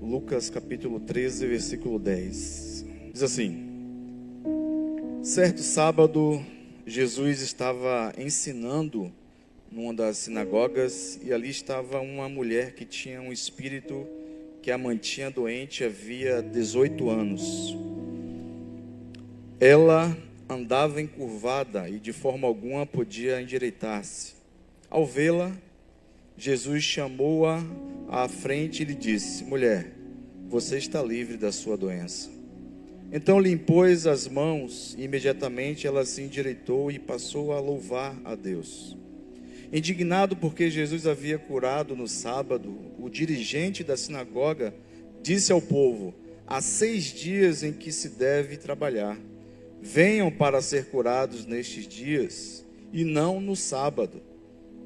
Lucas capítulo 13, versículo 10. Diz assim: certo sábado, Jesus estava ensinando numa das sinagogas, e ali estava uma mulher que tinha um espírito que a mantinha doente havia 18 anos. Ela andava encurvada e de forma alguma podia endireitar-se. Ao vê-la, Jesus chamou-a à frente e lhe disse: mulher, você está livre da sua doença. Então lhe impôs as mãos e imediatamente ela se endireitou e passou a louvar a Deus. Indignado porque Jesus havia curado no sábado, o dirigente da sinagoga disse ao povo: há 6 dias em que se deve trabalhar. Venham para ser curados nestes dias e não no sábado.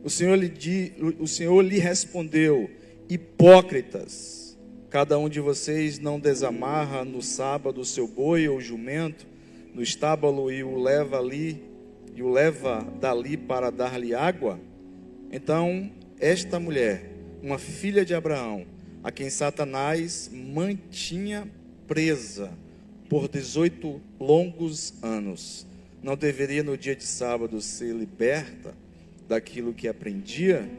O Senhor lhe respondeu: hipócritas, cada um de vocês não desamarra no sábado o seu boi ou jumento no estábulo e o leva dali para dar-lhe água? Então, esta mulher, uma filha de Abraão, a quem Satanás mantinha presa por 18 longos anos, não deveria no dia de sábado ser liberta daquilo que aprendia?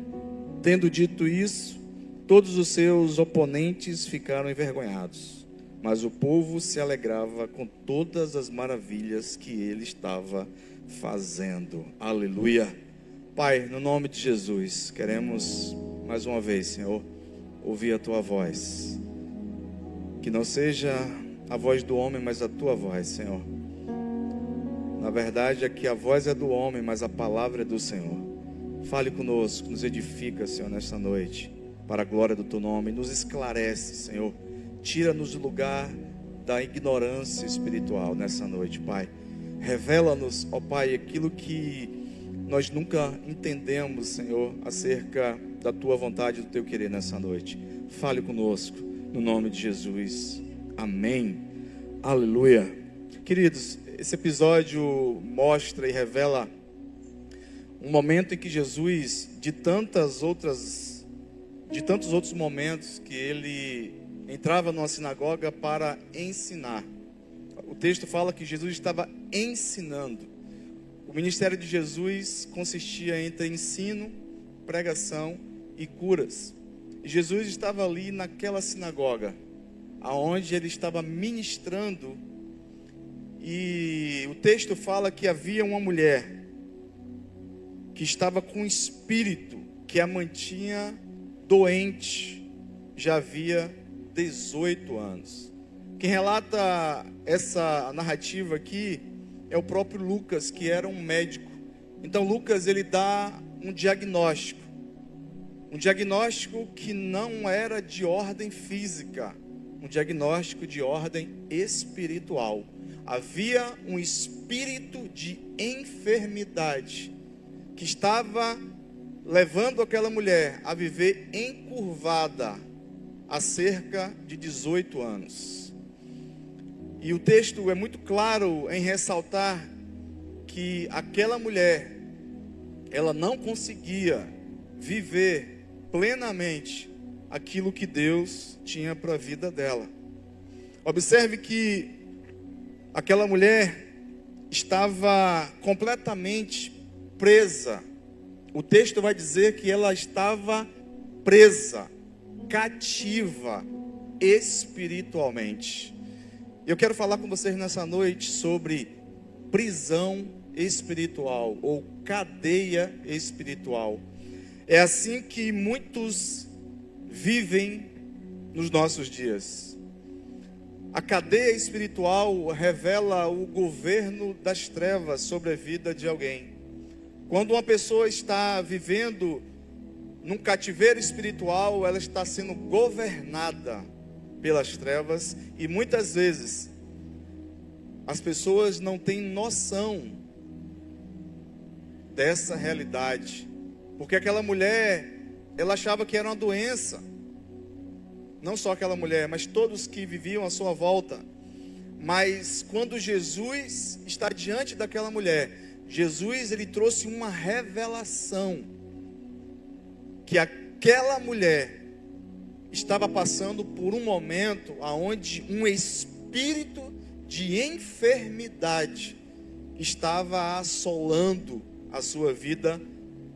Tendo dito isso, todos os seus oponentes ficaram envergonhados, mas o povo se alegrava com todas as maravilhas que ele estava fazendo. Aleluia. Pai, no nome de Jesus, queremos mais uma vez, Senhor, ouvir a Tua voz. Que não seja a voz do homem, mas a Tua voz, Senhor. Na verdade, aqui a voz é do homem, mas a palavra é do Senhor. Fale conosco, nos edifica, Senhor, nesta noite, para a glória do Teu nome. Nos esclarece, Senhor. Tira-nos do lugar da ignorância espiritual nessa noite, Pai. Revela-nos, ó Pai, aquilo que nós nunca entendemos, Senhor, acerca da Tua vontade e do Teu querer nessa noite. Fale conosco, no nome de Jesus. Amém. Aleluia. Queridos, esse episódio mostra e revela um momento em que Jesus, de tantos outros momentos que ele entrava numa sinagoga para ensinar. O texto fala que Jesus estava ensinando. O ministério de Jesus consistia entre ensino, pregação e curas. E Jesus estava ali naquela sinagoga, aonde ele estava ministrando, e o texto fala que havia uma mulher que estava com um espírito que a mantinha doente, já havia 18 anos. Quem relata essa narrativa aqui é o próprio Lucas, que era um médico. Então Lucas, ele dá um diagnóstico que não era de ordem física, um diagnóstico de ordem espiritual. Havia um espírito de enfermidade que estava levando aquela mulher a viver encurvada há cerca de 18 anos. E o texto é muito claro em ressaltar que aquela mulher, ela não conseguia viver plenamente aquilo que Deus tinha para a vida dela. Observe que aquela mulher estava completamente presa. O texto vai dizer que ela estava presa, cativa espiritualmente. Eu quero falar com vocês nessa noite sobre prisão espiritual ou cadeia espiritual. É assim que muitos vivem nos nossos dias. A cadeia espiritual revela o governo das trevas sobre a vida de alguém. Quando uma pessoa está vivendo num cativeiro espiritual, ela está sendo governada pelas trevas, e muitas vezes as pessoas não têm noção dessa realidade, porque aquela mulher, ela achava que era uma doença. Não só aquela mulher, mas todos que viviam à sua volta. Mas quando Jesus está diante daquela mulher, Jesus, ele trouxe uma revelação que aquela mulher estava passando por um momento onde um espírito de enfermidade estava assolando a sua vida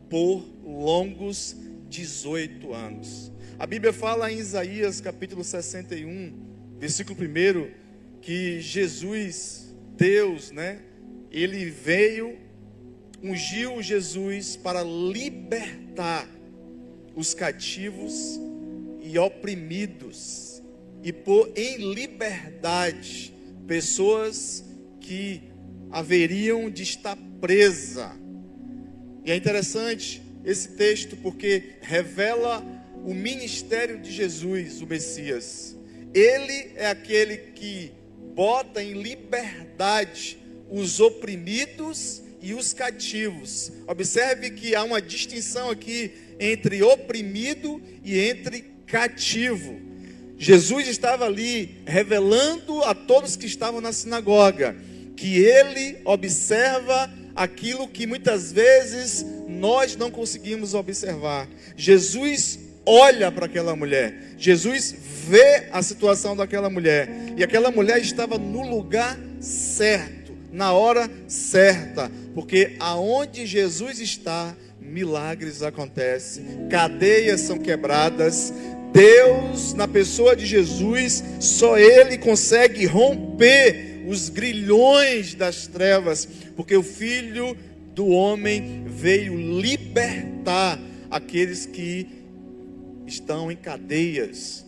por longos 18 anos. A Bíblia fala em Isaías capítulo 61, versículo 1, que Jesus, Deus, Ele veio, ungiu Jesus para libertar os cativos e oprimidos, e pôr em liberdade pessoas que haveriam de estar presas. E é interessante esse texto porque revela o ministério de Jesus, o Messias. Ele é aquele que bota em liberdade os oprimidos e os cativos. Observe que há uma distinção aqui entre oprimido e entre cativo. Jesus estava ali revelando a todos que estavam na sinagoga que ele observa aquilo que muitas vezes nós não conseguimos observar. Jesus olha para aquela mulher, Jesus vê a situação daquela mulher, e aquela mulher estava no lugar certo, na hora certa, porque aonde Jesus está, milagres acontecem, cadeias são quebradas. Deus, na pessoa de Jesus, só Ele consegue romper os grilhões das trevas, porque o Filho do Homem veio libertar aqueles que estão em cadeias.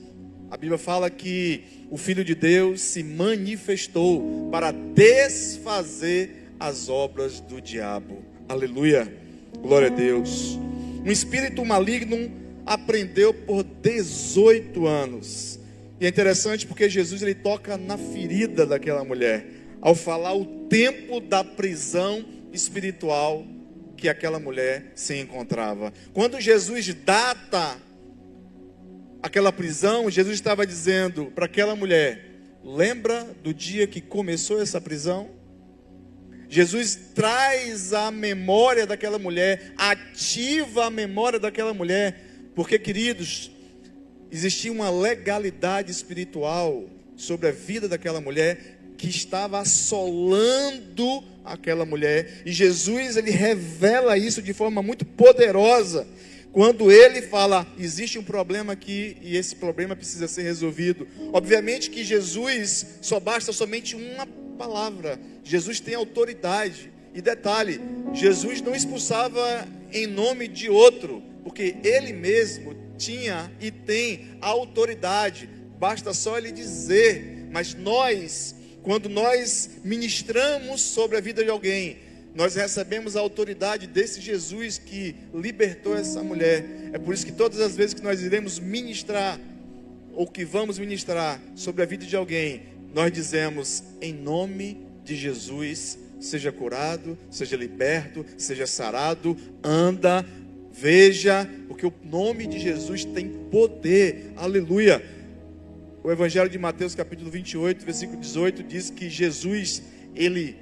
A Bíblia fala que o Filho de Deus se manifestou para desfazer as obras do diabo. Aleluia, glória a Deus. Um espírito maligno aprendeu por 18 anos. E é interessante porque Jesus ele toca na ferida daquela mulher, ao falar o tempo da prisão espiritual que aquela mulher se encontrava. Quando Jesus data aquela prisão, Jesus estava dizendo para aquela mulher: lembra do dia que começou essa prisão? Jesus traz a memória daquela mulher, ativa a memória daquela mulher, porque, queridos, existia uma legalidade espiritual sobre a vida daquela mulher que estava assolando aquela mulher, e Jesus ele revela isso de forma muito poderosa, quando ele fala: existe um problema aqui e esse problema precisa ser resolvido. Obviamente que Jesus só basta somente uma palavra, Jesus tem autoridade, e detalhe, Jesus não expulsava em nome de outro, porque ele mesmo tinha e tem autoridade, basta só ele dizer. Mas nós, quando nós ministramos sobre a vida de alguém, nós recebemos a autoridade desse Jesus que libertou essa mulher. É por isso que todas as vezes que nós iremos ministrar, ou que vamos ministrar sobre a vida de alguém, nós dizemos: em nome de Jesus, seja curado, seja liberto, seja sarado, anda, veja, porque o nome de Jesus tem poder. Aleluia. O Evangelho de Mateus capítulo 28, versículo 18 diz que Jesus, ele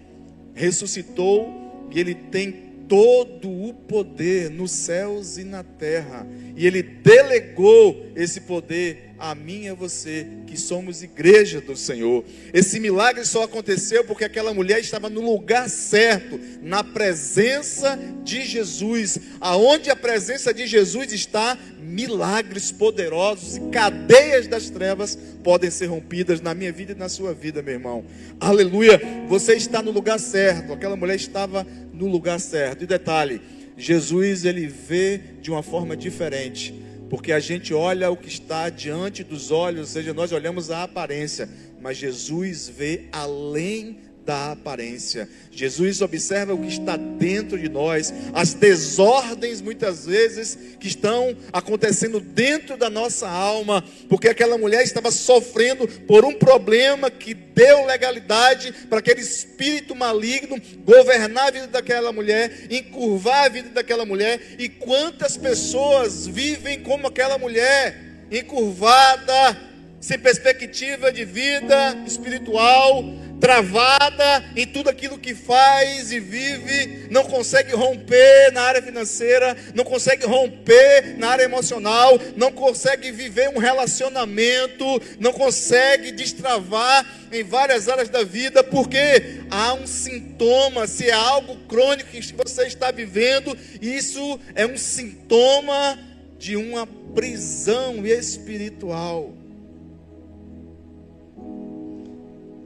ressuscitou e ele tem todo o poder nos céus e na terra, e ele delegou esse poder a mim e a você, que somos igreja do Senhor. Esse milagre só aconteceu porque aquela mulher estava no lugar certo, na presença de Jesus. Aonde a presença de Jesus está, milagres poderosos e cadeias das trevas podem ser rompidas na minha vida e na sua vida, meu irmão. Aleluia, você está no lugar certo. Aquela mulher estava no lugar certo. E detalhe, Jesus ele vê de uma forma diferente, porque a gente olha o que está diante dos olhos, ou seja, nós olhamos a aparência, mas Jesus vê além da aparência. Jesus observa o que está dentro de nós, as desordens muitas vezes que estão acontecendo dentro da nossa alma, porque aquela mulher estava sofrendo por um problema que deu legalidade para aquele espírito maligno governar a vida daquela mulher, encurvar a vida daquela mulher. E quantas pessoas vivem como aquela mulher, encurvada, sem perspectiva de vida espiritual, travada em tudo aquilo que faz e vive, não consegue romper na área financeira, não consegue romper na área emocional, não consegue viver um relacionamento, não consegue destravar em várias áreas da vida, porque há um sintoma. Se é algo crônico que você está vivendo, isso é um sintoma de uma prisão espiritual.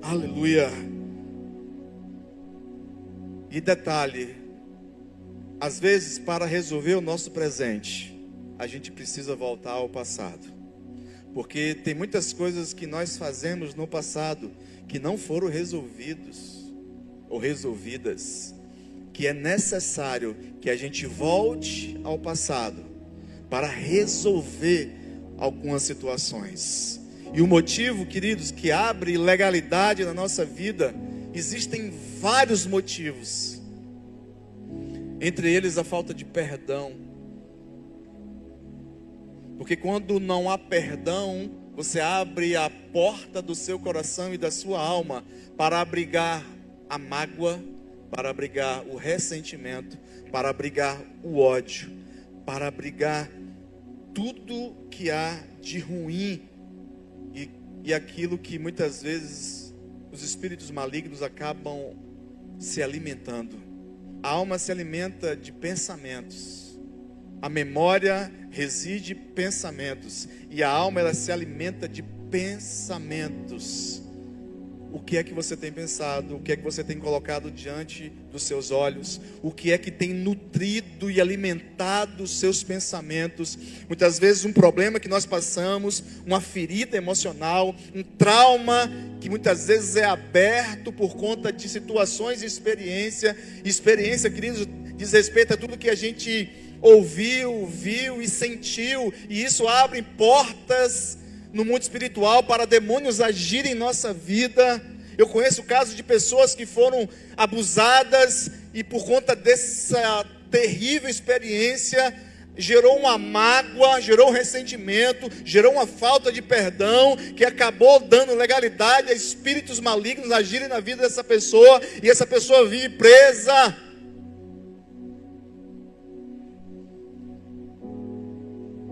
Aleluia. E detalhe, às vezes para resolver o nosso presente, a gente precisa voltar ao passado. Porque tem muitas coisas que nós fazemos no passado que não foram resolvidos ou resolvidas, que é necessário que a gente volte ao passado para resolver algumas situações. E o motivo, queridos, que abre ilegalidade na nossa vida, existem vários motivos. Entre eles a falta de perdão. Porque quando não há perdão, você abre a porta do seu coração e da sua alma para abrigar a mágoa, para abrigar o ressentimento, para abrigar o ódio, para abrigar tudo que há de ruim e aquilo que muitas vezes os espíritos malignos acabam se alimentando. A alma se alimenta de pensamentos. A memória reside em pensamentos. E a alma, ela se alimenta de pensamentos. O que é que você tem pensado? O que é que você tem colocado diante dos seus olhos? O que é que tem nutrido e alimentado os seus pensamentos? Muitas vezes um problema que nós passamos, uma ferida emocional, um trauma que muitas vezes é aberto por conta de situações e experiência. Experiência, queridos, diz respeito a tudo que a gente ouviu, viu e sentiu. E isso abre portas no mundo espiritual para demônios agirem em nossa vida. Eu conheço casos de pessoas que foram abusadas e por conta dessa terrível experiência gerou uma mágoa, gerou um ressentimento, gerou uma falta de perdão, que acabou dando legalidade a espíritos malignos agirem na vida dessa pessoa, e essa pessoa vive presa.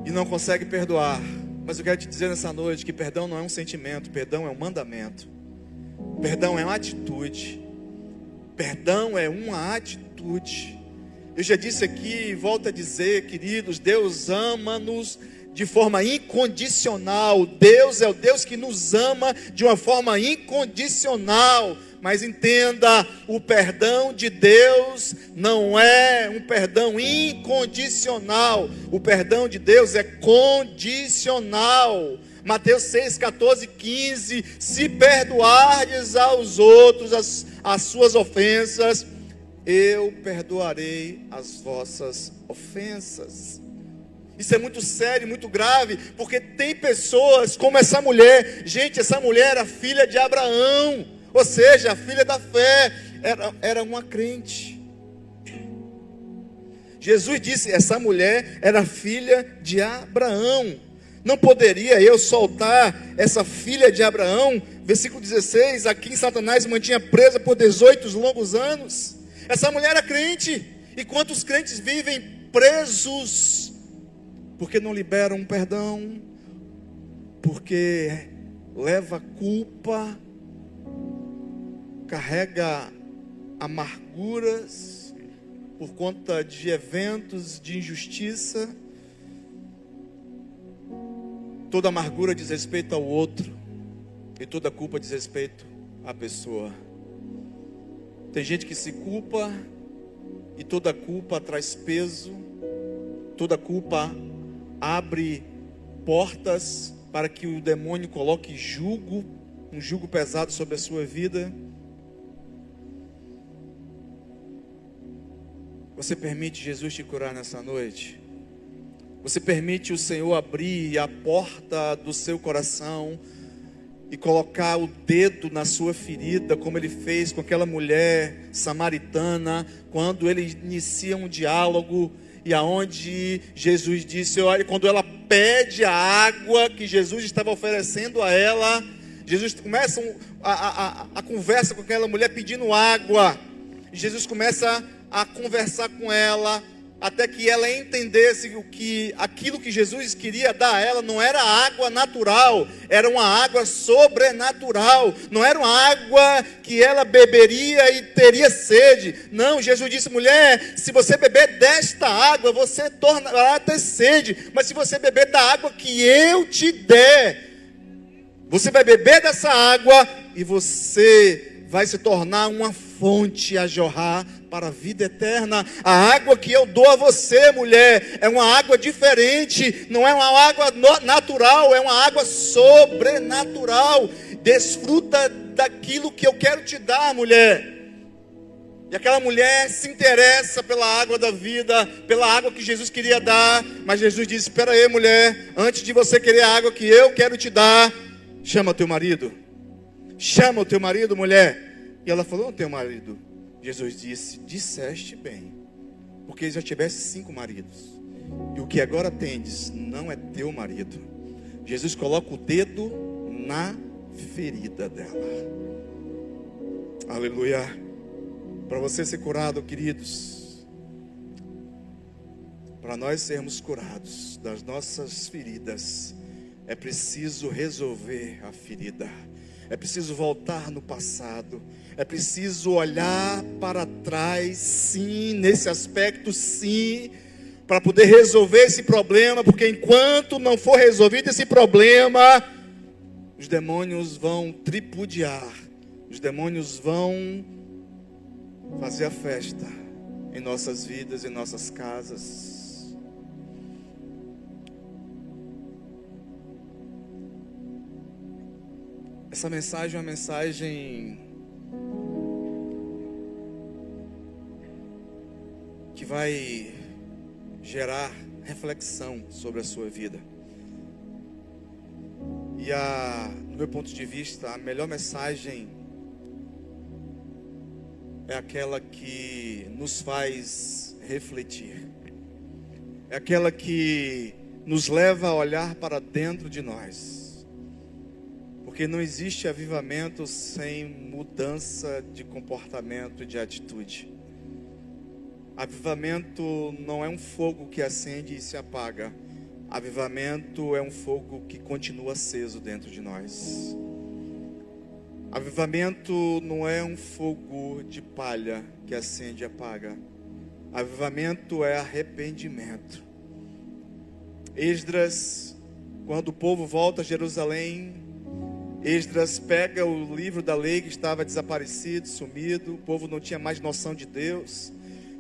E não consegue perdoar. Mas eu quero te dizer nessa noite que perdão não é um sentimento, perdão é um mandamento. Perdão é uma atitude. Perdão é uma atitude. Eu já disse aqui e volto a dizer, queridos, Deus ama-nos de forma incondicional. Deus é o Deus que nos ama de uma forma incondicional. Mas entenda, o perdão de Deus não é um perdão incondicional. O perdão de Deus é condicional. Mateus 6, 14, 15. Se perdoardes aos outros as suas ofensas, eu perdoarei as vossas ofensas. Isso é muito sério, muito grave, porque tem pessoas como essa mulher. Gente, essa mulher era filha de Abraão, ou seja, a filha da fé, era uma crente. Jesus disse, essa mulher era filha de Abraão. Não poderia eu soltar essa filha de Abraão? Versículo 16, a quem Satanás mantinha presa por 18 longos anos. Essa mulher era crente. E quantos crentes vivem presos porque não liberam perdão, porque leva culpa, carrega amarguras por conta de eventos de injustiça. Toda amargura diz respeito ao outro, e toda culpa diz respeito à pessoa. Tem gente que se culpa, e toda culpa traz peso, toda culpa abre portas para que o demônio coloque jugo, um jugo pesado sobre a sua vida. Você permite Jesus te curar nessa noite? Você permite o Senhor abrir a porta do seu coração e colocar o dedo na sua ferida, como Ele fez com aquela mulher samaritana, quando Ele inicia um diálogo, e aonde Jesus disse, olha, quando ela pede a água que Jesus estava oferecendo a ela, Jesus começa a conversa com aquela mulher pedindo água. Jesus começa a conversar com ela, até que ela entendesse que aquilo que Jesus queria dar a ela não era água natural, era uma água sobrenatural. Não era uma água que ela beberia e teria sede. Não, Jesus disse: mulher, se você beber desta água, você tornará a ter sede. Mas se você beber da água que eu te der, você vai beber dessa água e você vai se tornar uma fonte a jorrar para a vida eterna. A água que eu dou a você, mulher, é uma água diferente. Não é uma água natural, é uma água sobrenatural. Desfruta daquilo que eu quero te dar, mulher. E aquela mulher se interessa pela água da vida, pela água que Jesus queria dar. Mas Jesus disse: espera aí, mulher, antes de você querer a água que eu quero te dar, chama teu marido. Chama o teu marido, mulher. E ela falou: não tenho marido. Jesus disse: disseste bem, porque já tivesse 5 maridos, e o que agora tendes não é teu marido. Jesus coloca o dedo na ferida dela. Aleluia. Para você ser curado, queridos, para nós sermos curados das nossas feridas, é preciso resolver a ferida. É preciso voltar no passado. É preciso olhar para trás, sim, nesse aspecto, sim, para poder resolver esse problema. Porque enquanto não for resolvido esse problema, os demônios vão tripudiar. Os demônios vão fazer a festa em nossas vidas, em nossas casas. Essa mensagem é uma mensagem que vai gerar reflexão sobre a sua vida. E no meu ponto de vista, a melhor mensagem é aquela que nos faz refletir. É aquela que nos leva a olhar para dentro de nós. Porque não existe avivamento sem mudança de comportamento e de atitude. Avivamento não é um fogo que acende e se apaga. Avivamento é um fogo que continua aceso dentro de nós. Avivamento não é um fogo de palha que acende e apaga. Avivamento é arrependimento. Esdras, quando o povo volta a Jerusalém, Esdras pega o livro da lei que estava desaparecido, sumido. O povo não tinha mais noção de Deus.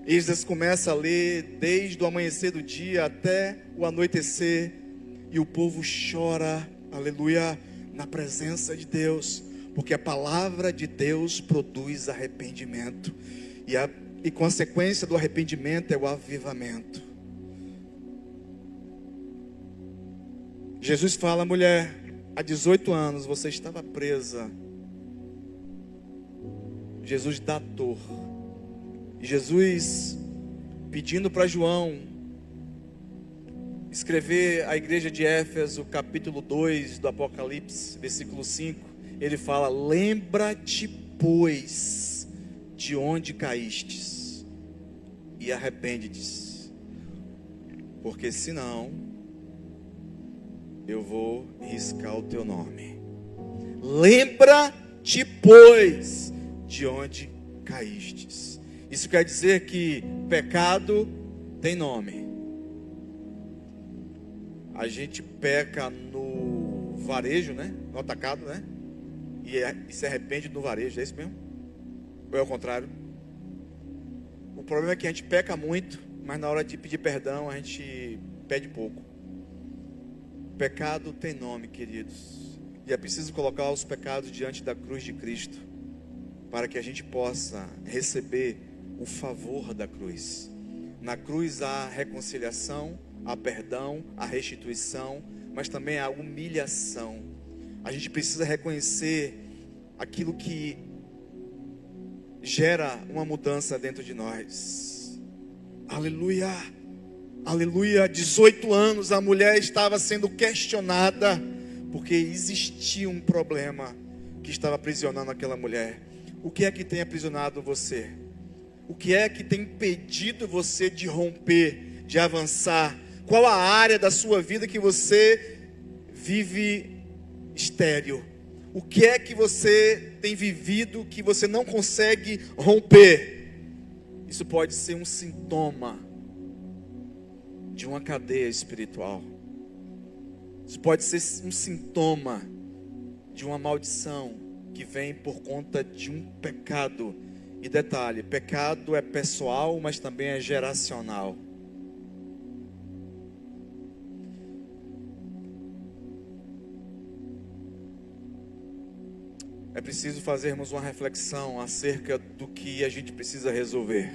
Esdras começa a ler desde o amanhecer do dia até o anoitecer. E o povo chora, aleluia, na presença de Deus. Porque a palavra de Deus produz arrependimento. E consequência do arrependimento é o avivamento. Jesus fala: mulher, há 18 anos você estava presa. Jesus dá dor. Jesus pedindo para João escrever à igreja de Éfeso, capítulo 2 do Apocalipse, versículo 5. Ele fala: lembra-te, pois, de onde caístes, e arrepende-te, porque senão eu vou riscar o teu nome. Lembra-te, pois, de onde caístes. Isso quer dizer que pecado tem nome. A gente peca no varejo, né? No atacado, né? E se arrepende no varejo, é isso mesmo? Ou é o contrário? O problema é que a gente peca muito, mas na hora de pedir perdão a gente pede pouco. Pecado tem nome, queridos. E é preciso colocar os pecados diante da cruz de Cristo, para que a gente possa receber o favor da cruz. Na cruz há reconciliação, há perdão, há restituição, mas também há humilhação. A gente precisa reconhecer aquilo que gera uma mudança dentro de nós. Aleluia, aleluia. 18 anos a mulher estava sendo questionada porque existia um problema que estava aprisionando aquela mulher. O que é que tem aprisionado você? O que é que tem impedido você de romper, de avançar? Qual a área da sua vida que você vive estéril? O que é que você tem vivido que você não consegue romper? Isso pode ser um sintoma de uma cadeia espiritual. Isso pode ser um sintoma de uma maldição que vem por conta de um pecado. E detalhe, pecado é pessoal, mas também é geracional. É preciso fazermos uma reflexão acerca do que a gente precisa resolver.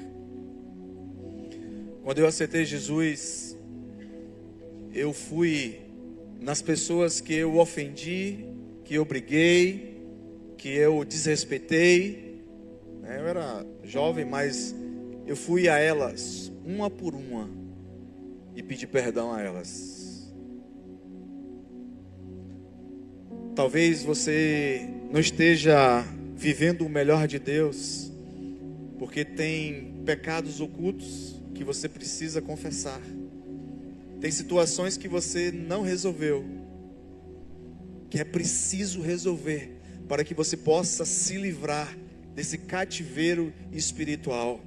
Quando eu aceitei Jesus, eu fui nas pessoas que eu ofendi, que eu briguei, que eu desrespeitei. Eu era jovem, mas eu fui a elas, uma por uma, e pedi perdão a elas. Talvez você não esteja vivendo o melhor de Deus, porque tem pecados ocultos que você precisa confessar. Tem situações que você não resolveu, que é preciso resolver, para que você possa se livrar desse cativeiro espiritual.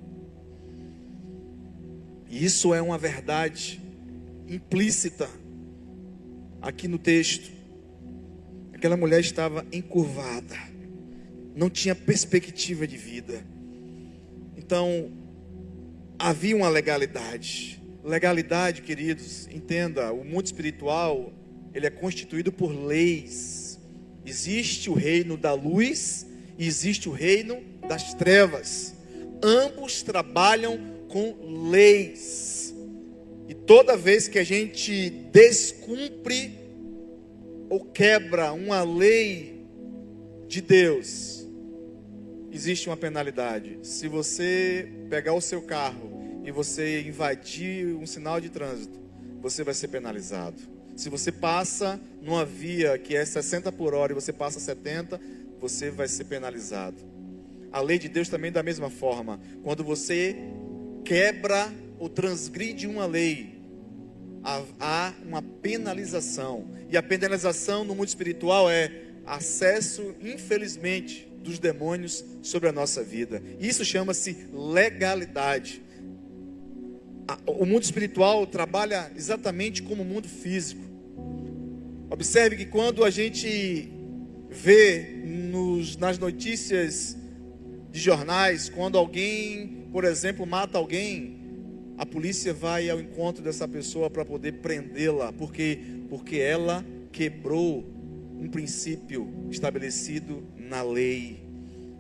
E isso é uma verdade implícita aqui no texto. Aquela mulher estava encurvada, não tinha perspectiva de vida. Então, havia uma legalidade. Legalidade, queridos, entenda, o mundo espiritual, ele é constituído por leis. Existe o reino da luz e existe o reino das trevas. Ambos trabalham com leis. E toda vez que a gente descumpre ou quebra uma lei de Deus, existe uma penalidade. Se você pegar o seu carro e você invadir um sinal de trânsito, você vai ser penalizado. Se você passa numa via que é 60 por hora e você passa 70, você vai ser penalizado. A lei de Deus também da mesma forma. Quando você quebra ou transgride uma lei, há uma penalização. E a penalização no mundo espiritual é acesso, infelizmente, dos demônios sobre a nossa vida. Isso chama-se legalidade. O mundo espiritual trabalha exatamente como o mundo físico. Observe que quando a gente vê nas notícias de jornais, quando alguém, por exemplo, mata alguém, a polícia vai ao encontro dessa pessoa para poder prendê-la, porque ela quebrou um princípio estabelecido na lei.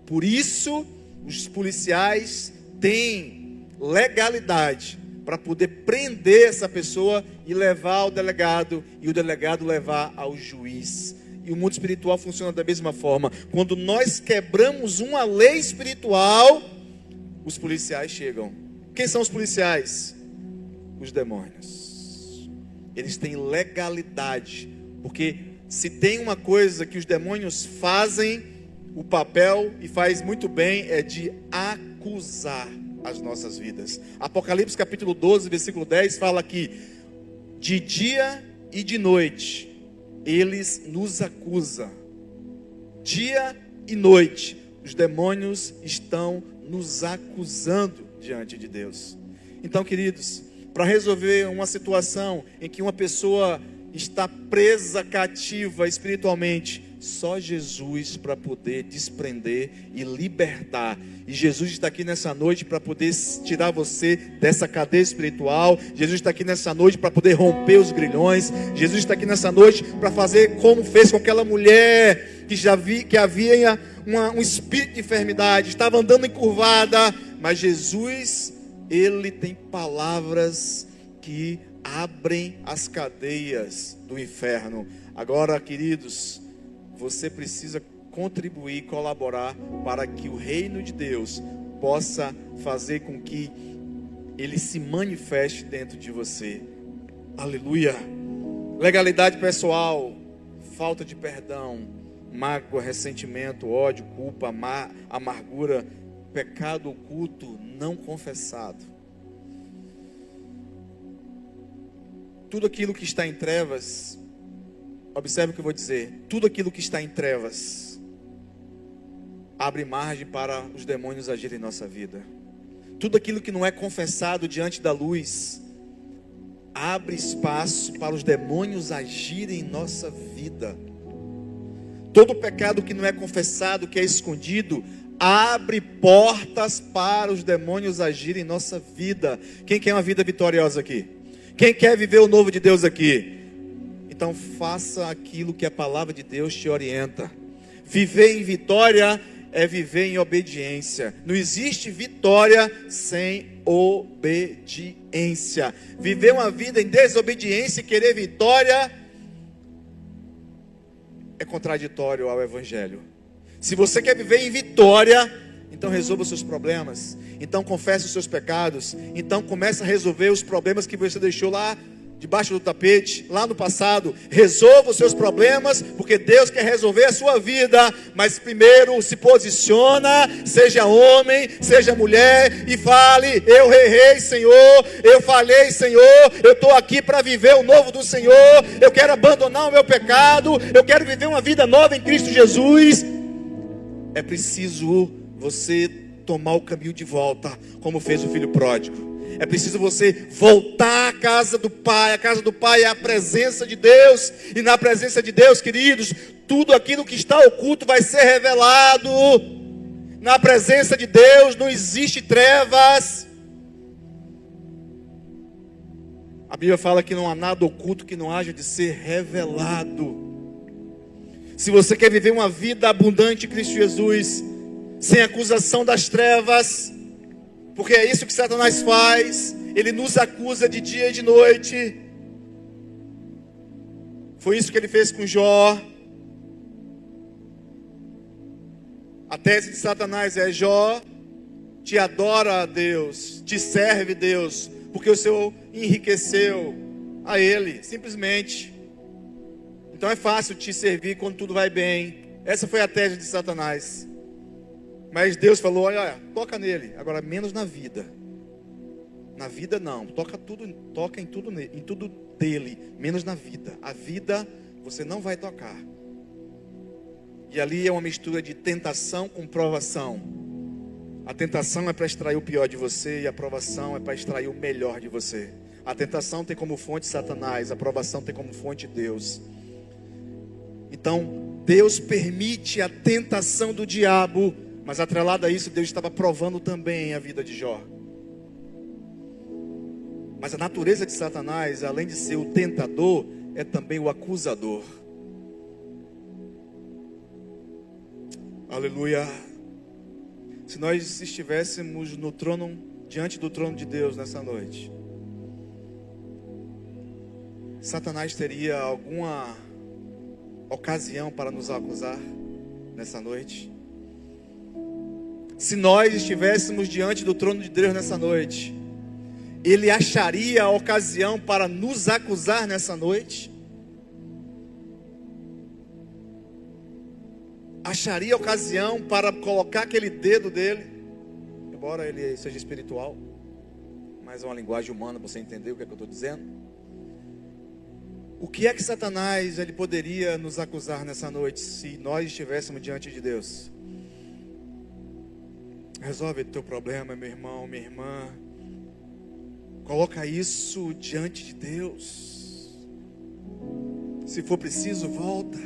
Por isso, os policiais têm legalidade para poder prender essa pessoa e levar ao delegado, e o delegado levar ao juiz. E o mundo espiritual funciona da mesma forma. Quando nós quebramos uma lei espiritual, os policiais chegam. Quem são os policiais? Os demônios. Eles têm legalidade, porque se tem uma coisa que os demônios fazem, o papel, e faz muito bem, é de acusar as nossas vidas. Apocalipse capítulo 12, versículo 10 fala que de dia e de noite eles nos acusam. Dia e noite os demônios estão nos acusando diante de Deus. Então, queridos, para resolver uma situação em que uma pessoa está presa, cativa espiritualmente, só Jesus para poder desprender e libertar. E Jesus está aqui nessa noite para poder tirar você dessa cadeia espiritual. Jesus está aqui nessa noite para poder romper os grilhões. Jesus está aqui nessa noite para fazer como fez com aquela mulher que havia um espírito de enfermidade, estava andando encurvada, mas Jesus, Ele tem palavras que abrem as cadeias do inferno. Agora, queridos, você precisa contribuir, colaborar para que o reino de Deus possa fazer com que ele se manifeste dentro de você. Aleluia. Legalidade pessoal, falta de perdão, mágoa, ressentimento, ódio, culpa, amargura, pecado oculto não confessado. Tudo aquilo que está em trevas, observe o que eu vou dizer, tudo aquilo que está em trevas abre margem para os demônios agirem em nossa vida. Tudo aquilo que não é confessado diante da luz abre espaço para os demônios agirem em nossa vida. Todo pecado que não é confessado, que é escondido, abre portas para os demônios agirem em nossa vida. Quem quer uma vida vitoriosa aqui? Quem quer viver o novo de Deus aqui? Então faça aquilo que a palavra de Deus te orienta. Viver em vitória é viver em obediência. Não existe vitória sem obediência. Viver uma vida em desobediência e querer vitória é contraditório ao Evangelho. Se você quer viver em vitória, então resolva os seus problemas. Então confesse os seus pecados. Então comece a resolver os problemas que você deixou lá debaixo do tapete, lá no passado. Resolva os seus problemas, porque Deus quer resolver a sua vida. Mas primeiro se posiciona, seja homem, seja mulher, e fale: eu errei, Senhor, eu falhei, Senhor, eu estou aqui para viver o novo do Senhor, eu quero abandonar o meu pecado, eu quero viver uma vida nova em Cristo Jesus. É preciso você tomar o caminho de volta, como fez o filho pródigo. É preciso você voltar à casa do Pai. A casa do Pai é a presença de Deus. E na presença de Deus, queridos, tudo aquilo que está oculto vai ser revelado. Na presença de Deus não existe trevas. A Bíblia fala que não há nada oculto que não haja de ser revelado. Se você quer viver uma vida abundante em Cristo Jesus, sem acusação das trevas, porque é isso que Satanás faz, ele nos acusa de dia e de noite. Foi isso que ele fez com Jó. A tese de Satanás é: Jó te adora a Deus, te serve Deus, porque o Senhor enriqueceu a ele, simplesmente. Então é fácil te servir quando tudo vai bem. Essa foi a tese de Satanás. Mas Deus falou: olha, toca nele, agora menos na vida. Na vida não, toca em tudo dele, menos na vida. A vida você não vai tocar. E ali é uma mistura de tentação com provação. A tentação é para extrair o pior de você, e a provação é para extrair o melhor de você. A tentação tem como fonte Satanás, a provação tem como fonte Deus. Então Deus permite a tentação do diabo, mas atrelado a isso, Deus estava provando também a vida de Jó. Mas a natureza de Satanás, além de ser o tentador, é também o acusador. Aleluia. Se nós estivéssemos no trono, diante do trono de Deus nessa noite, Satanás teria alguma ocasião para nos acusar nessa noite? Se nós estivéssemos diante do trono de Deus nessa noite, ele acharia a ocasião para nos acusar nessa noite? Acharia a ocasião para colocar aquele dedo dele? Embora ele seja espiritual, mas é uma linguagem humana para você entender o que é que eu estou dizendo. O que é que Satanás ele poderia nos acusar nessa noite, se nós estivéssemos diante de Deus? Resolve o teu problema, meu irmão, minha irmã. Coloca isso diante de Deus. Se for preciso, volta.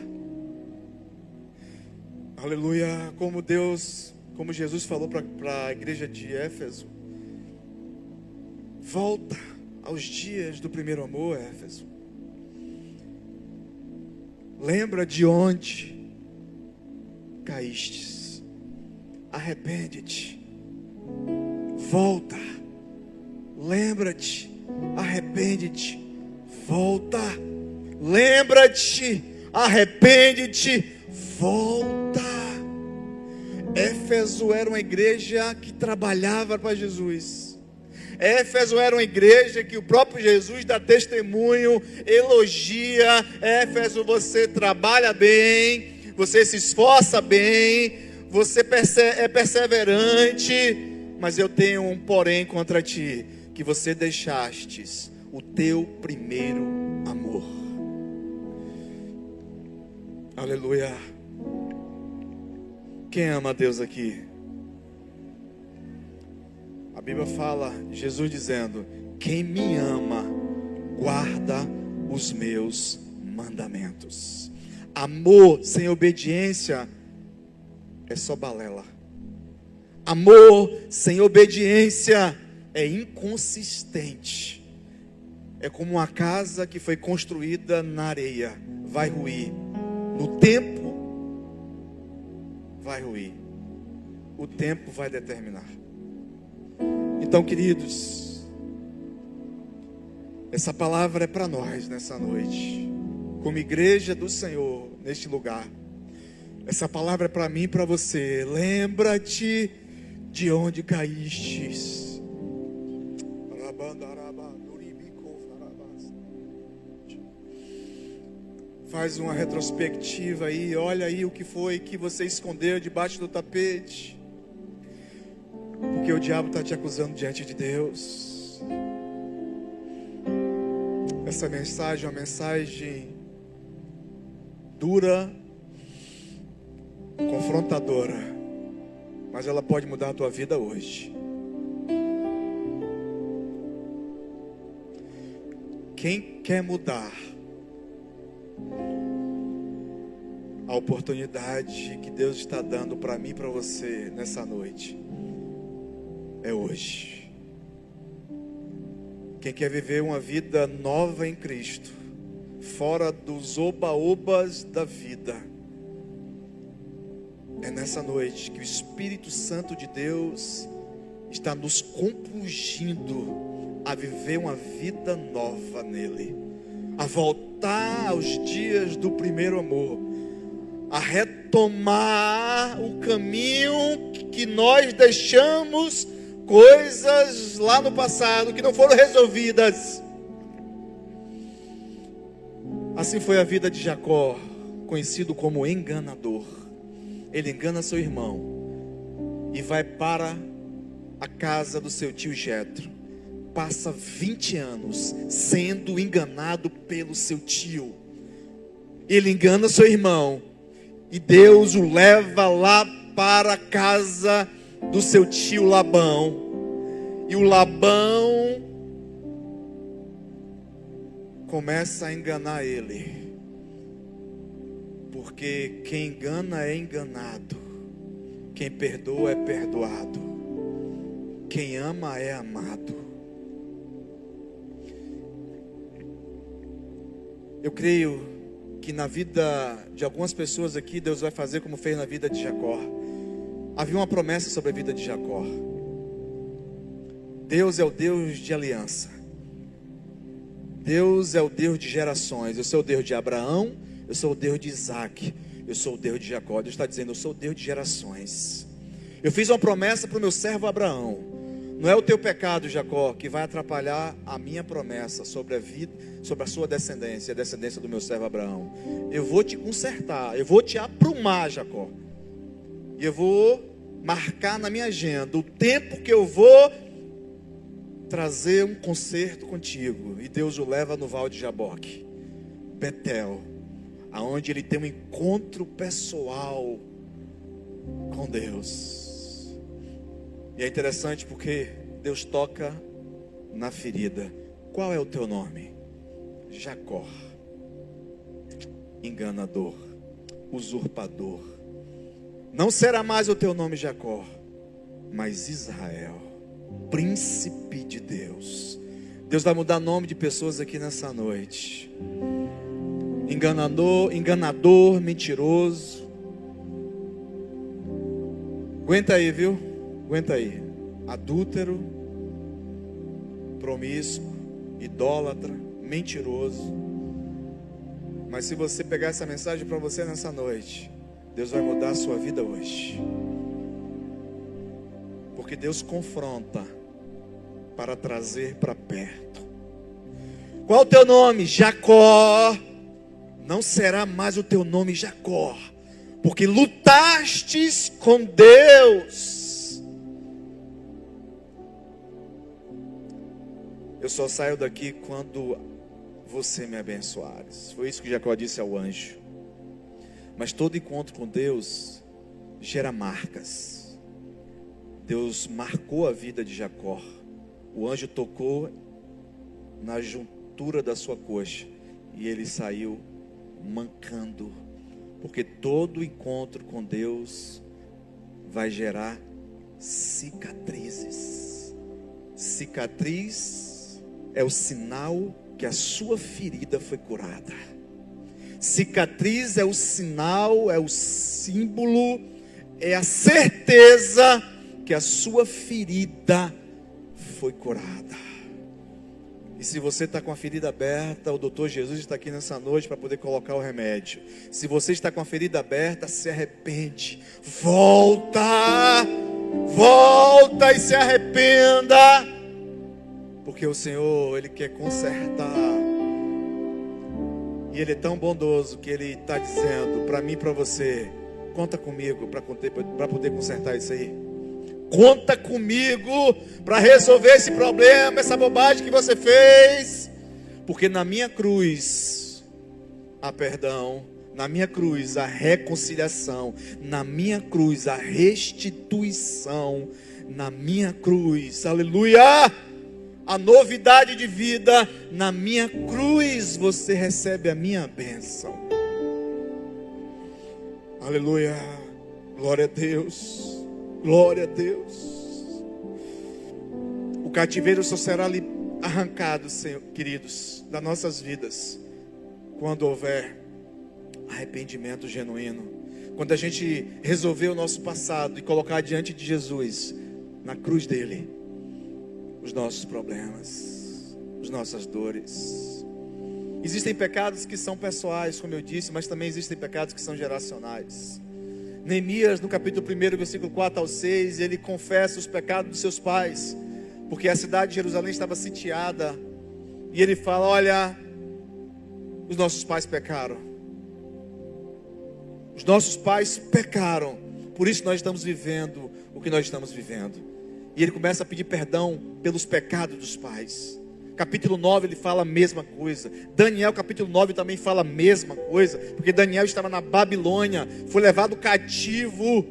Aleluia. Como Jesus falou para a igreja de Éfeso: volta aos dias do primeiro amor, Éfeso. Lembra de onde caístes. Arrepende-te. Volta. Lembra-te. Arrepende-te. Volta. Lembra-te. Arrepende-te. Volta. Éfeso era uma igreja que trabalhava para Jesus. Éfeso era uma igreja que o próprio Jesus dá testemunho, elogia. Éfeso, você trabalha bem, você se esforça bem, você é perseverante, mas eu tenho um porém contra ti, que você deixastes o teu primeiro amor. Aleluia. Quem ama a Deus aqui? A Bíblia fala, Jesus dizendo: quem me ama, guarda os meus mandamentos. Amor sem obediência é só balela. Amor sem obediência é inconsistente. É como uma casa que foi construída na areia, vai ruir. No tempo, vai ruir. O tempo vai determinar. Então, queridos, essa palavra é para nós nessa noite, como igreja do Senhor, neste lugar. Essa palavra é para mim e para você. Lembra-te de onde caístes. Faz uma retrospectiva aí, olha aí o que foi que você escondeu debaixo do tapete. Porque o diabo está te acusando diante de Deus. Essa mensagem é uma mensagem dura, confrontadora, mas ela pode mudar a tua vida hoje. Quem quer mudar, a oportunidade que Deus está dando para mim e para você nessa noite é hoje. Quem quer viver uma vida nova em Cristo, fora dos oba-obas da vida, é nessa noite que o Espírito Santo de Deus está nos compungindo a viver uma vida nova nele, a voltar aos dias do primeiro amor, a retomar o caminho que nós deixamos, coisas lá no passado que não foram resolvidas. Assim foi a vida de Jacó, conhecido como enganador. Ele engana seu irmão e vai para a casa do seu tio Jetro. Passa 20 anos sendo enganado pelo seu tio. Ele engana seu irmão e Deus o leva lá para a casa do seu tio Labão. E o Labão começa a enganar ele. Porque quem engana é enganado. Quem perdoa é perdoado. Quem ama é amado. Eu creio que na vida de algumas pessoas aqui, Deus vai fazer como fez na vida de Jacó. Havia uma promessa sobre a vida de Jacó. Deus é o Deus de aliança. Deus é o Deus de gerações. Eu sou o Deus de Abraão, eu sou o Deus de Isaac, eu sou o Deus de Jacó. Deus está dizendo, eu sou o Deus de gerações. Eu fiz uma promessa para o meu servo Abraão. Não é o teu pecado, Jacó, que vai atrapalhar a minha promessa sobre a vida, sobre a sua descendência, a descendência do meu servo Abraão. Eu vou te consertar, eu vou te aprumar, Jacó. E eu vou marcar na minha agenda o tempo que eu vou trazer um concerto contigo. E Deus o leva no Val de Jaboque, Betel, aonde ele tem um encontro pessoal com Deus. E é interessante porque Deus toca na ferida. Qual é o teu nome? Jacó. Enganador, usurpador. Não será mais o teu nome Jacó, mas Israel, príncipe de Deus. Deus vai mudar o nome de pessoas aqui nessa noite. Enganador, mentiroso. Aguenta aí, viu? Aguenta aí. Adúltero, promíscuo, idólatra, mentiroso. Mas se você pegar essa mensagem para você nessa noite, Deus vai mudar a sua vida hoje. Porque Deus confronta para trazer para perto. Qual o teu nome? Jacó. Não será mais o teu nome Jacó, porque lutastes com Deus. Eu só saio daqui quando você me abençoares. Foi isso que Jacó disse ao anjo. Mas todo encontro com Deus gera marcas. Deus marcou a vida de Jacó. O anjo tocou na juntura da sua coxa e ele saiu mancando, porque todo encontro com Deus vai gerar cicatrizes. Cicatriz é o sinal que a sua ferida foi curada. Cicatriz é o sinal, é o símbolo, é a certeza que a sua ferida foi curada. E se você está com a ferida aberta, o doutor Jesus está aqui nessa noite para poder colocar o remédio. Se você está com a ferida aberta, se arrepende. Volta e se arrependa. Porque o Senhor, Ele quer consertar. E Ele é tão bondoso que Ele está dizendo para mim e para você: conta comigo para poder consertar isso aí. Conta comigo para resolver esse problema, essa bobagem que você fez. Porque na minha cruz há perdão, na minha cruz há reconciliação, na minha cruz há restituição, na minha cruz, aleluia, a novidade de vida. Na minha cruz você recebe a minha bênção. Aleluia, glória a Deus. Glória a Deus. O cativeiro só será arrancado, Senhor, queridos, das nossas vidas, quando houver arrependimento genuíno. Quando a gente resolver o nosso passado e colocar diante de Jesus, na cruz dele, os nossos problemas, as nossas dores. Existem pecados que são pessoais, como eu disse, mas também existem pecados que são geracionais. Neemias, no capítulo 1, versículo 4 ao 6, ele confessa os pecados dos seus pais, porque a cidade de Jerusalém estava sitiada, e ele fala: olha, os nossos pais pecaram, os nossos pais pecaram, por isso nós estamos vivendo o que nós estamos vivendo. E ele começa a pedir perdão pelos pecados dos pais. Capítulo 9 ele fala a mesma coisa. Daniel capítulo 9 também fala a mesma coisa, porque Daniel estava na Babilônia, foi levado cativo,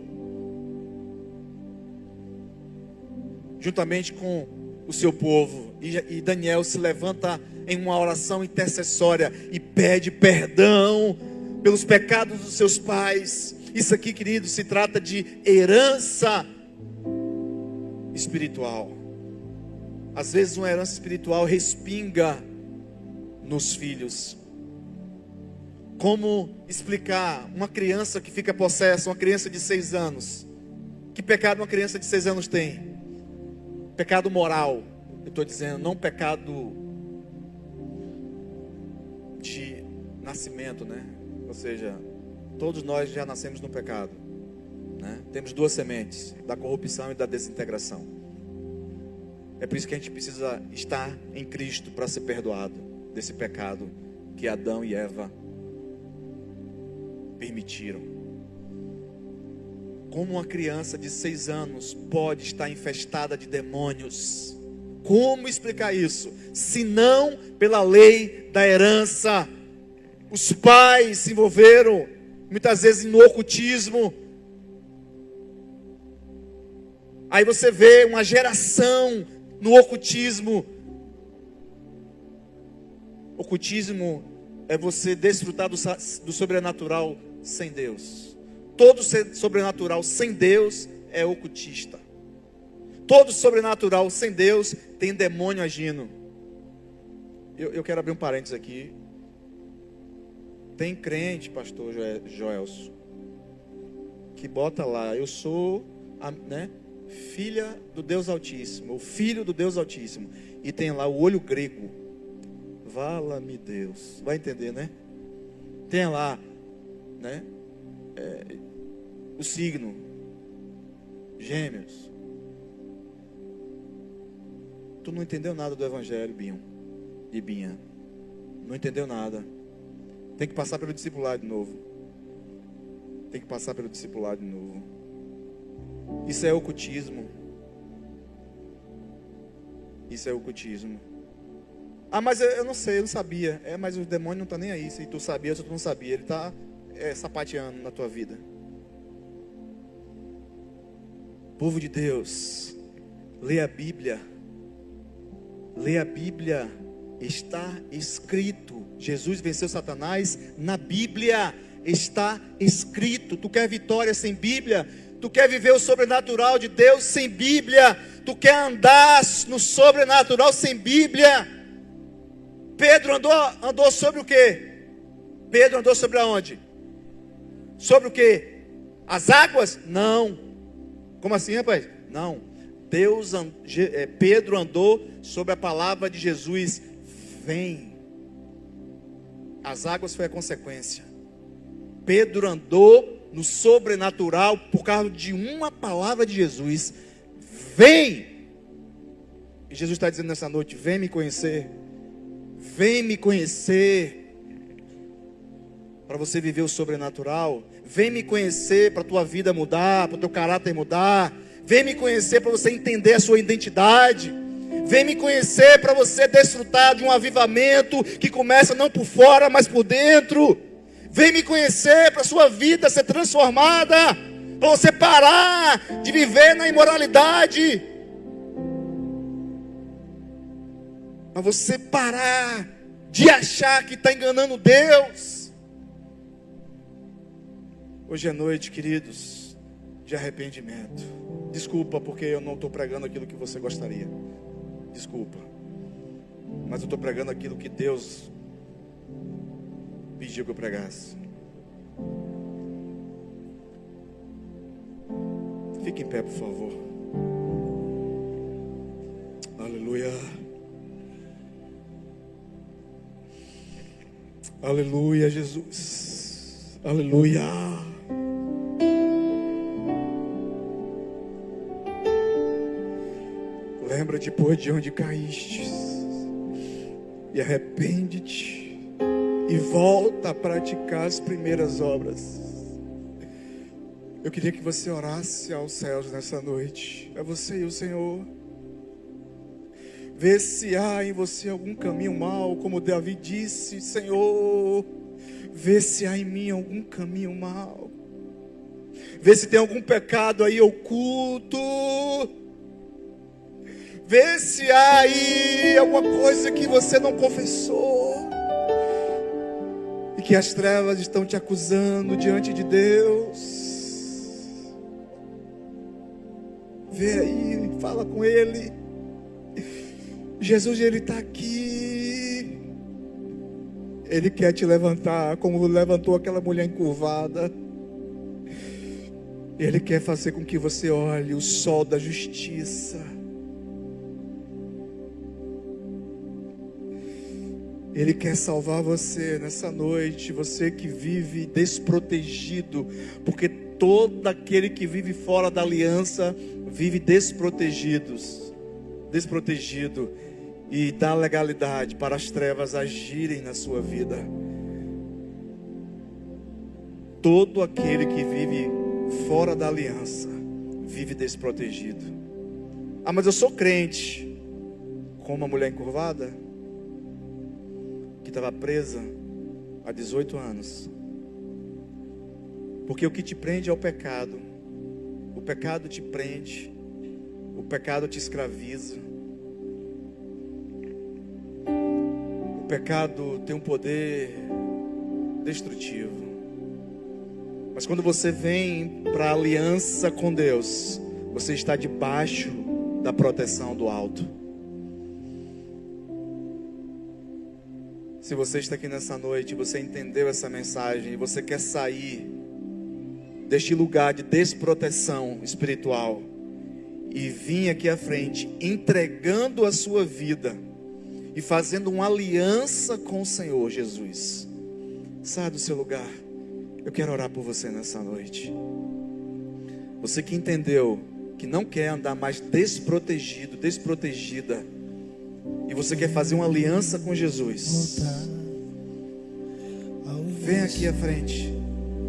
juntamente com o seu povo. E Daniel se levanta em uma oração intercessória e pede perdão pelos pecados dos seus pais. Isso aqui, querido, se trata de herança espiritual. Às vezes uma herança espiritual respinga nos filhos. Como explicar uma criança que fica possessa, uma criança de 6 anos? Que pecado uma criança de 6 anos tem? Pecado moral, eu estou dizendo, não pecado de nascimento, né? Ou seja, todos nós já nascemos no pecado, né? Temos 2 sementes, da corrupção e da desintegração. É por isso que a gente precisa estar em Cristo para ser perdoado desse pecado que Adão e Eva permitiram. Como uma criança de 6 anos pode estar infestada de demônios? Como explicar isso? Se não pela lei da herança. Os pais se envolveram muitas vezes no ocultismo. Aí você vê uma geração no ocultismo. Ocultismo é você desfrutar do sobrenatural sem Deus. Todo sobrenatural sem Deus é ocultista. Todo sobrenatural sem Deus tem demônio agindo. Eu quero abrir um parênteses aqui. Tem crente, pastor Joelson, que bota lá: eu sou, filha do Deus Altíssimo, o filho do Deus Altíssimo, e tem lá o olho grego. Vala-me Deus, vai entender, né? Tem lá, né? O signo Gêmeos. Tu não entendeu nada do evangelho, Binho e Binha. Não entendeu nada. Tem que passar pelo discipulado de novo. Tem que passar pelo discipulado de novo. Isso é ocultismo. Isso é ocultismo. Ah, mas eu não sei, eu não sabia. Mas o demônio não está nem aí. Se tu sabia, se tu não sabia, ele está sapateando na tua vida. Povo de Deus, lê a Bíblia. Lê a Bíblia. Está escrito. Jesus venceu Satanás na Bíblia. Está escrito. Tu quer vitória sem Bíblia? Tu quer viver o sobrenatural de Deus sem Bíblia? Tu quer andar no sobrenatural sem Bíblia? Pedro andou sobre o quê? Pedro andou sobre aonde? Sobre o quê? As águas? Não. Como assim, rapaz? Não. Pedro andou sobre a palavra de Jesus. Vem. As águas foi a consequência. Pedro andou no sobrenatural por causa de uma palavra de Jesus. Vem. E Jesus está dizendo nessa noite: vem me conhecer. Vem me conhecer. Para você viver o sobrenatural. Vem me conhecer para a tua vida mudar, para o teu caráter mudar. Vem me conhecer para você entender a sua identidade. Vem me conhecer para você desfrutar de um avivamento que começa não por fora, mas por dentro. Vem me conhecer para a sua vida ser transformada, para você parar de viver na imoralidade, para você parar de achar que está enganando Deus. Hoje é noite, queridos, de arrependimento. Desculpa porque eu não estou pregando aquilo que você gostaria. Desculpa, mas eu estou pregando aquilo que Deus pediu que eu pregasse. Fique em pé, por favor. Aleluia. Aleluia, Jesus. Aleluia. Lembra depois de onde caíste e arrepende-te e volta a praticar as primeiras obras. Eu queria que você orasse aos céus nessa noite. É você e o Senhor. Vê se há em você algum caminho mau, como Davi disse: Senhor, vê se há em mim algum caminho mau. Vê se tem algum pecado aí oculto. Vê se há aí alguma coisa que você não confessou e que as trevas estão te acusando diante de Deus. Vê aí, fala com Ele. Jesus, Ele está aqui. Ele quer te levantar, como levantou aquela mulher encurvada. Ele quer fazer com que você olhe o sol da justiça. Ele quer salvar você nessa noite, você que vive desprotegido, porque todo aquele que vive fora da aliança vive desprotegido e dá legalidade para as trevas agirem na sua vida. Todo aquele que vive fora da aliança vive desprotegido. Ah, mas eu sou crente, como a mulher encurvada que estava presa há 18 anos. Porque o que te prende é o pecado. O pecado te prende. O pecado te escraviza. O pecado tem um poder destrutivo. Mas quando você vem para a aliança com Deus, você está debaixo da proteção do alto. Se você está aqui nessa noite, você entendeu essa mensagem e você quer sair deste lugar de desproteção espiritual e vir aqui à frente, entregando a sua vida e fazendo uma aliança com o Senhor Jesus, saia do seu lugar. Eu quero orar por você nessa noite. Você que entendeu que não quer andar mais desprotegido, desprotegida, e você quer fazer uma aliança com Jesus, vem aqui à frente.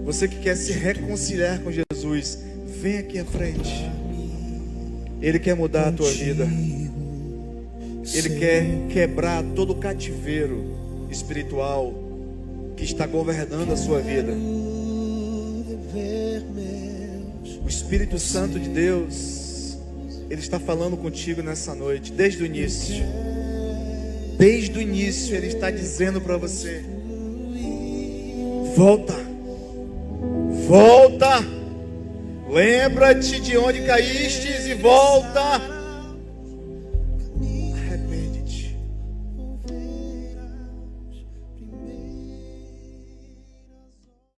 Você que quer se reconciliar com Jesus, vem aqui à frente. Ele quer mudar a tua vida. Ele quer quebrar todo o cativeiro espiritual que está governando a sua vida. O Espírito Santo de Deus, Ele está falando contigo nessa noite, desde o início. Desde o início Ele está dizendo para você: volta, volta, lembra-te de onde caíste e volta.